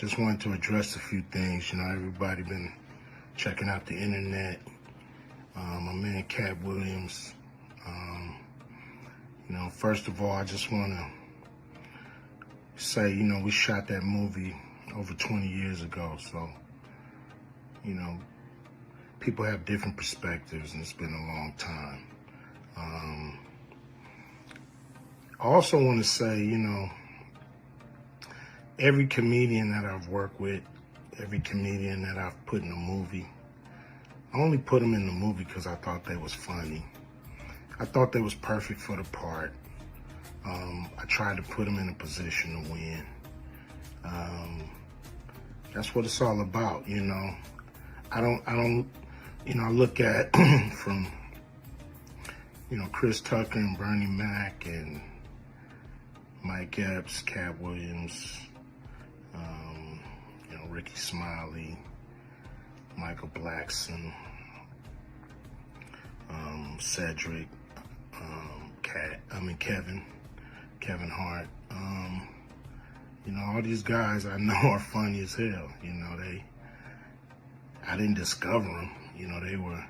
Just wanted to address a few things. Everybody been checking out the internet. My man Katt Williams. First of all, I just want to say, we shot that movie over 20 years ago. So, people have different perspectives, and it's been a long time. I also want to say, every comedian that I've worked with, every comedian that I've put in a movie, I only put them in the movie because I thought they was funny. I thought they was perfect for the part. I tried to put them in a position to win. That's what it's all about, I look at from, Chris Tucker and Bernie Mac and Mike Epps, Katt Williams, Ricky Smiley, Michael Blackson, Cedric, Kevin Hart. All these guys I know are funny as hell. I didn't discover them. They were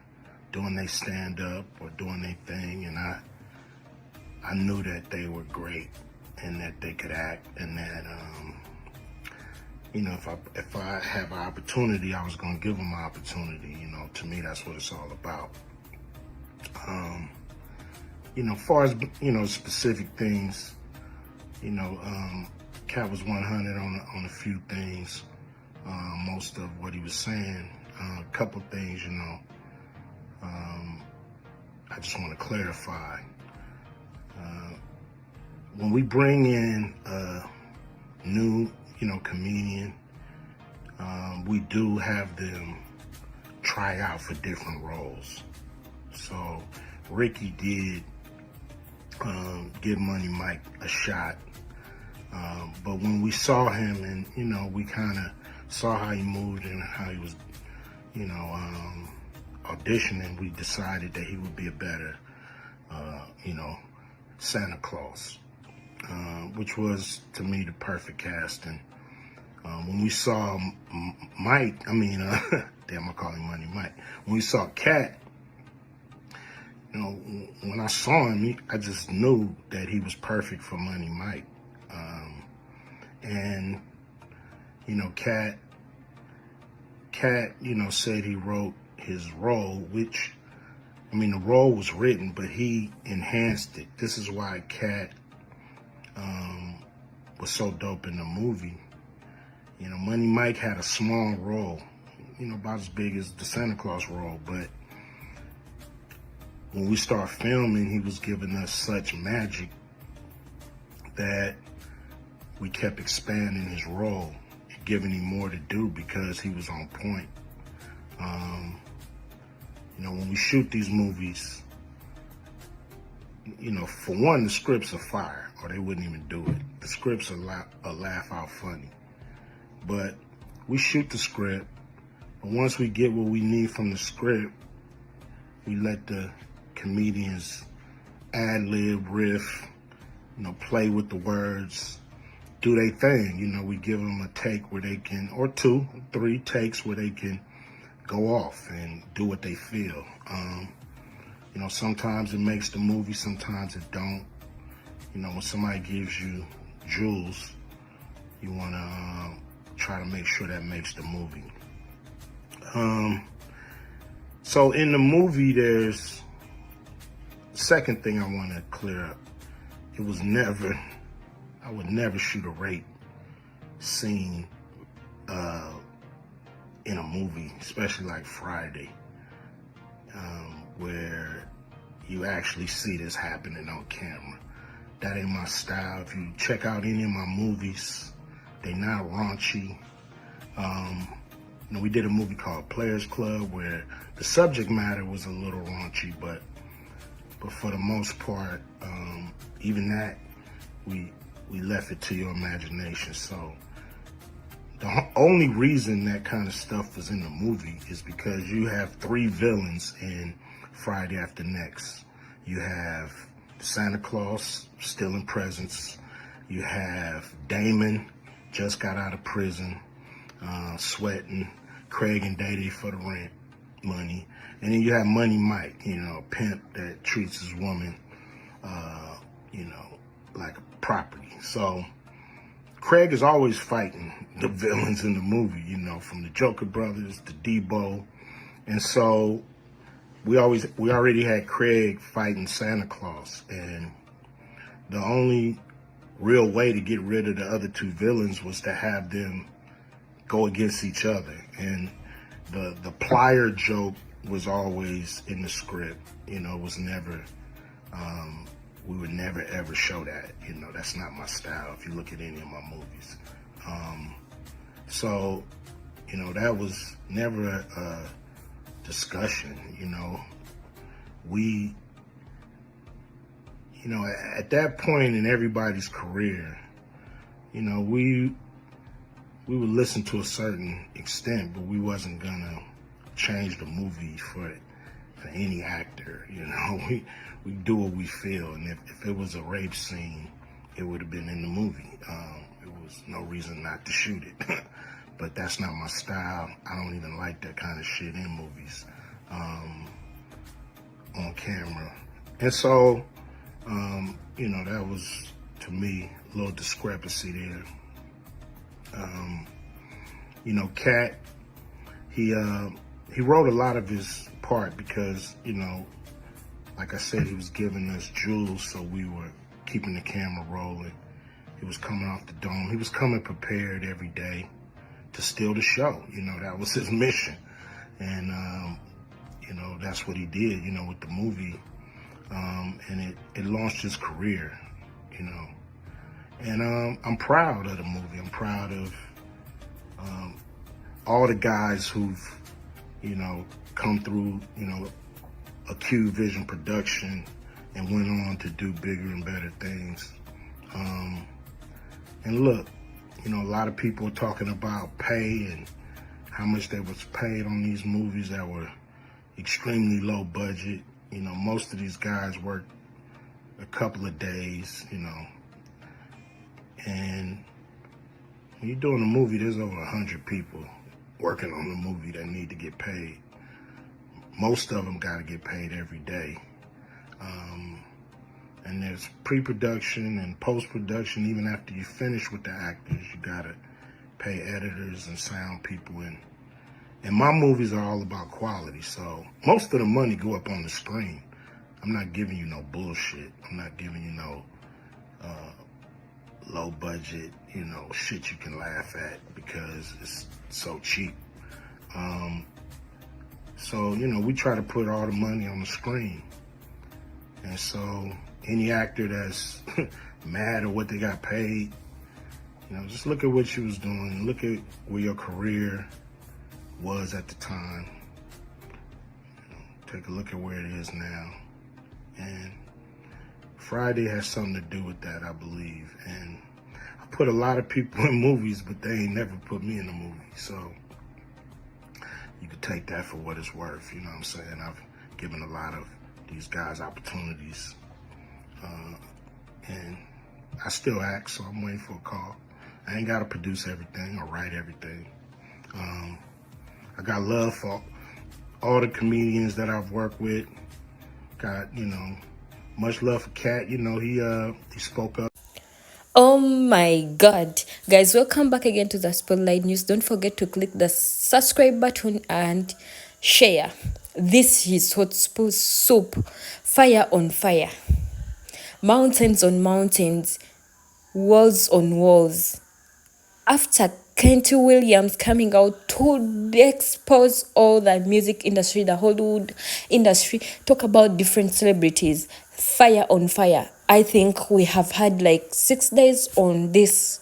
doing their stand-up or doing their thing, and I knew that they were great and that they could act, and that if I have an opportunity, I was gonna give them an opportunity. To me, that's what it's all about. As far as specific things, Katt was 100 on a few things. Most of what he was saying, a couple things, I just want to clarify. When we bring in a new, comedian, we do have them try out for different roles. So Ricky did give Money Mike a shot. But when we saw him and, we kind of saw how he moved and how he was, auditioning, we decided that he would be a better, Santa Claus, which was, to me, the perfect casting. When we saw Mike, damn, I call him Money Mike. When we saw Katt, when I saw him, I just knew that he was perfect for Money Mike. And, Katt, said he wrote his role, which, the role was written, but he enhanced it. This is why Katt was so dope in the movie. Money Mike had a small role, about as big as the Santa Claus role, but when we start filming, he was giving us such magic that we kept expanding his role, giving him more to do because he was on point. When we shoot these movies, for one, the scripts are fire, or they wouldn't even do it. The scripts are laugh out funny. But we shoot the script, but once we get what we need from the script, we let the comedians ad-lib, riff, play with the words, do their thing. We give them a take where they can, or 2, 3 takes where they can go off and do what they feel. Sometimes it makes the movie, sometimes it don't. When somebody gives you jewels, you want to try to make sure that makes the movie. So in the movie, there's second thing I want to clear up. It was never, I would never shoot a rape scene in a movie, especially like Friday, where you actually see this happening on camera. That ain't my style. If you check out any of my movies, they not raunchy. We did a movie called Players Club where the subject matter was a little raunchy, but for the most part, even that, we left it to your imagination. So the only reason that kind of stuff was in the movie is because you have 3 villains in Friday After Next. You have Santa Claus stealing presents. You have Damon, just got out of prison. sweating Craig and Day for the rent money. And then you have Money Mike, a pimp that treats his woman, like a property. So Craig is always fighting the villains in the movie, from the Joker brothers to Debo. And so we already had Craig fighting Santa Claus. And the only real way to get rid of the other two villains was to have them go against each other. And the plier joke was always in the script. It was never, we would never ever show that. That's not my style if you look at any of my movies. So, that was never a discussion. We, at that point in everybody's career, we would listen to a certain extent, but we wasn't gonna change the movie for any actor. We do what we feel, and if it was a rape scene, it would have been in the movie. There was no reason not to shoot it. But that's not my style. I don't even like that kind of shit in movies, on camera. And so, that was, to me, a little discrepancy there. Katt, he wrote a lot of his part because, like I said, he was giving us jewels, so we were keeping the camera rolling. He was coming off the dome. He was coming prepared every day to steal the show. That was his mission. And, that's what he did, with the movie. And it launched his career, And I'm proud of the movie. I'm proud of all the guys who've, come through, a Q Vision production and went on to do bigger and better things. And look, a lot of people are talking about pay and how much they was paid on these movies that were extremely low budget. Most of these guys worked a couple of days, and when you're doing a movie, there's over 100 people working on the movie that need to get paid. Most of them got to get paid every day. And there's pre-production and post-production. Even after you finish with the actors, you got to pay editors and sound people. And my movies are all about quality, so most of the money go up on the screen. I'm not giving you no bullshit. I'm not giving you no low budget, shit you can laugh at because it's so cheap. So, we try to put all the money on the screen. And so any actor that's mad at what they got paid, just look at what you was doing. Look at where your career was at the time. Take a look at where it is now. And Friday has something to do with that, I believe. And I put a lot of people in movies, but they ain't never put me in a movie. So you could take that for what it's worth. You know what I'm saying? I've given a lot of these guys opportunities. And I still act, so I'm waiting for a call. I ain't got to produce everything or write everything. I got love for all the comedians that I've worked with. Got, much love for Katt. He spoke up. Oh my god, guys, welcome back again to the Spotlight News. Don't forget to click the subscribe button and share. This is hot soup, fire on fire, mountains on mountains, walls on walls. After Katt Williams coming out to expose all the music industry, the Hollywood industry, talk about different celebrities, fire on fire. I think we have had like 6 days on this,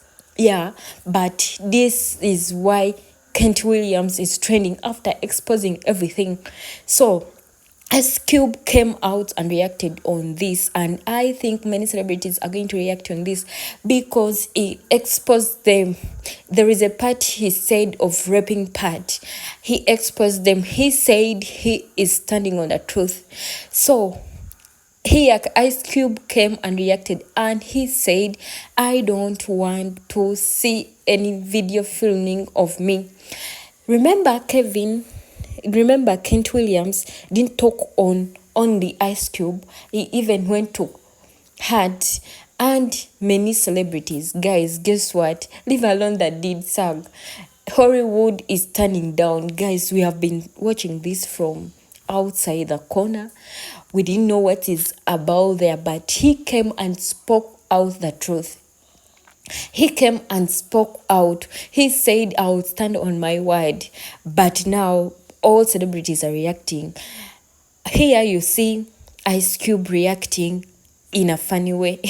but this is why Katt Williams is trending after exposing everything. So Ice Cube came out and reacted on this, and I think many celebrities are going to react on this because he exposed them. There is a part he said of raping part. He exposed them. He said he is standing on the truth. So Here, Ice Cube came and reacted, and he said, I don't want to see any video filming of me. Remember, Katt Williams didn't talk on the Ice Cube. He even went to Hart and many celebrities. Guys, guess what? Leave alone that did SAG. Hollywood is turning down. Guys, we have been watching this from outside the corner. We didn't know what is about there, but he came and spoke out the truth. He came and spoke out. He said, I would stand on my word. But now all celebrities are reacting. Here you see Ice Cube reacting in a funny way,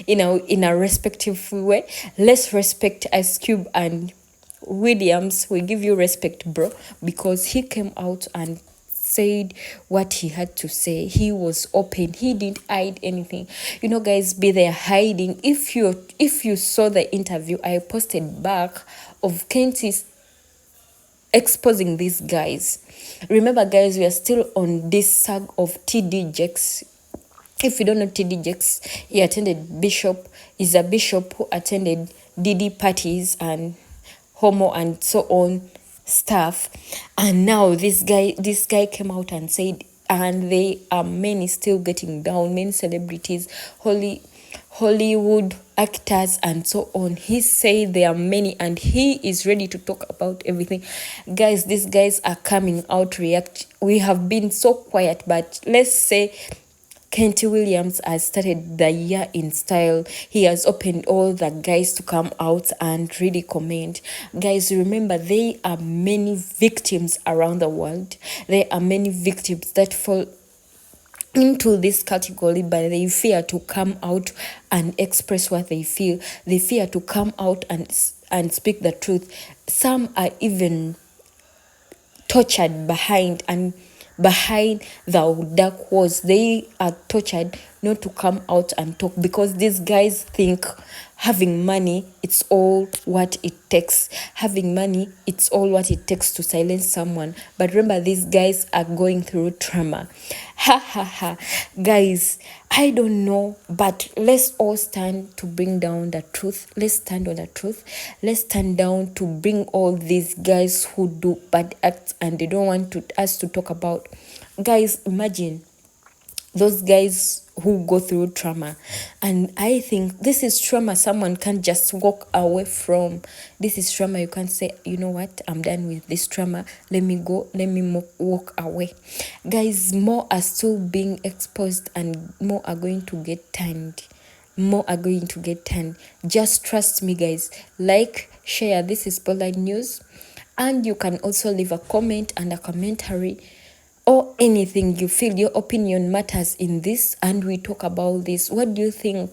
in a respectful way. Let's respect Ice Cube and Williams. We give you respect, bro, because he came out and said what he had to say. He was open. He didn't hide anything. You know, guys, be there hiding. If you saw the interview I posted back of Kentis exposing these guys. Remember, guys, we are still on this sag of TD Jakes. If you don't know TD Jakes, he attended bishop, is a bishop who attended DD parties and homo and so on stuff. And now this guy came out and said, and they are many still getting down, many celebrities, Hollywood actors and so on. He said there are many and he is ready to talk about everything. Guys, these guys are coming out react. We have been so quiet, but let's say Katt Williams has started the year in style. He has opened all the guys to come out and really comment. Guys, remember, there are many victims around the world. There are many victims that fall into this category, but they fear to come out and express what they feel. They fear to come out and speak the truth. Some are even tortured behind the dark walls. They are tortured not to come out and talk because these guys think having money, it's all what it takes. Having money, it's all what it takes to silence someone. But remember, these guys are going through trauma. Ha ha ha. Guys, I don't know, but let's all stand to bring down the truth. Let's stand on the truth. Let's stand down to bring all these guys who do bad acts and they don't want us to talk about. Guys, imagine those guys who go through trauma, and I think this is trauma someone can't just walk away from. This is trauma you can't say, you know what, I'm done with this trauma, let me go, let me walk away. Guys, more are still being exposed and more are going to get turned. Just trust me, guys. Like, share. This is Spotlight News, and you can also leave a comment and a commentary or anything you feel. Your opinion matters in this, and we talk about this. What do you think?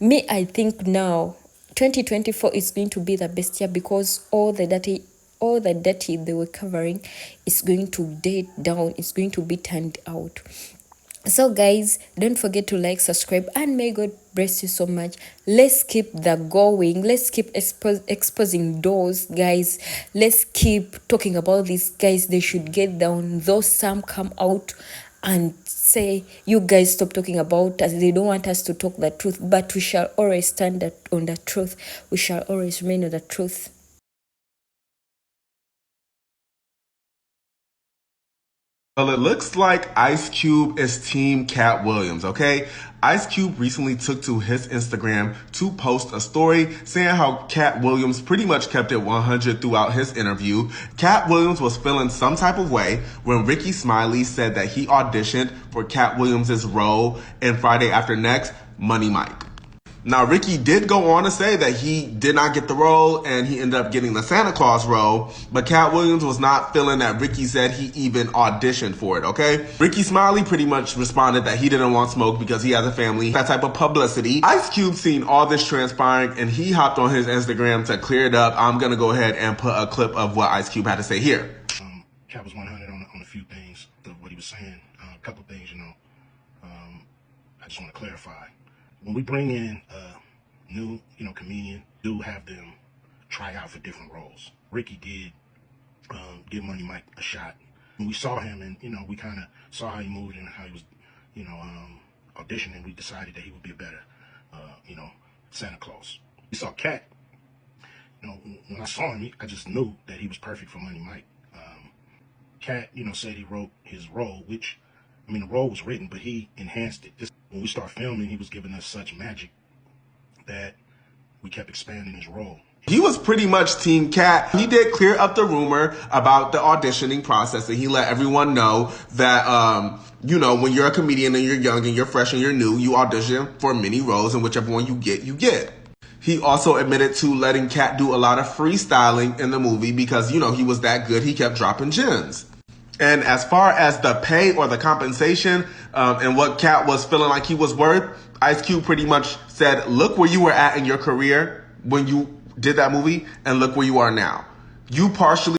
Me, I think now 2024 is going to be the best year because all the dirty they were covering is going to date down. It's going to be turned out. So guys, don't forget to like, subscribe, and may God bless you so much. Let's keep that going. Let's keep exposing doors, guys. Let's keep talking about these guys. They should get down. Though some come out and say, you guys stop talking about us. They don't want us to talk the truth, but we shall always stand on the truth. We shall always remain on the truth. Well, it looks like Ice Cube is Team Katt Williams, okay? Ice Cube recently took to his Instagram to post a story saying how Katt Williams pretty much kept it 100 throughout his interview. Katt Williams was feeling some type of way when Ricky Smiley said that he auditioned for Katt Williams' role in Friday After Next, Money Mike. Now, Ricky did go on to say that he did not get the role and he ended up getting the Santa Claus role, but Katt Williams was not feeling that Ricky said he even auditioned for it, okay? Ricky Smiley pretty much responded that he didn't want smoke because he has a family, that type of publicity. Ice Cube seen all this transpiring and he hopped on his Instagram to clear it up. I'm gonna go ahead and put a clip of what Ice Cube had to say here. Katt was 100 on a few things of what he was saying. A couple things, I just want to clarify. When we bring in a new, comedian, do have them try out for different roles. Ricky did give Money Mike a shot. When we saw him and, we kind of saw how he moved and how he was, auditioning, we decided that he would be a better, Santa Claus. We saw Katt. When I saw him, I just knew that he was perfect for Money Mike. Katt, said he wrote his role, which, the role was written, but he enhanced it. When we started filming, he was giving us such magic that we kept expanding his role. He was pretty much Team Katt. He did clear up the rumor about the auditioning process, and he let everyone know that, when you're a comedian and you're young and you're fresh and you're new, you audition for many roles, and whichever one you get, you get. He also admitted to letting Katt do a lot of freestyling in the movie because, he was that good. He kept dropping gems. And as far as the pay or the compensation and what Katt was feeling like he was worth, Ice Cube pretty much said, look where you were at in your career when you did that movie and look where you are now. You partially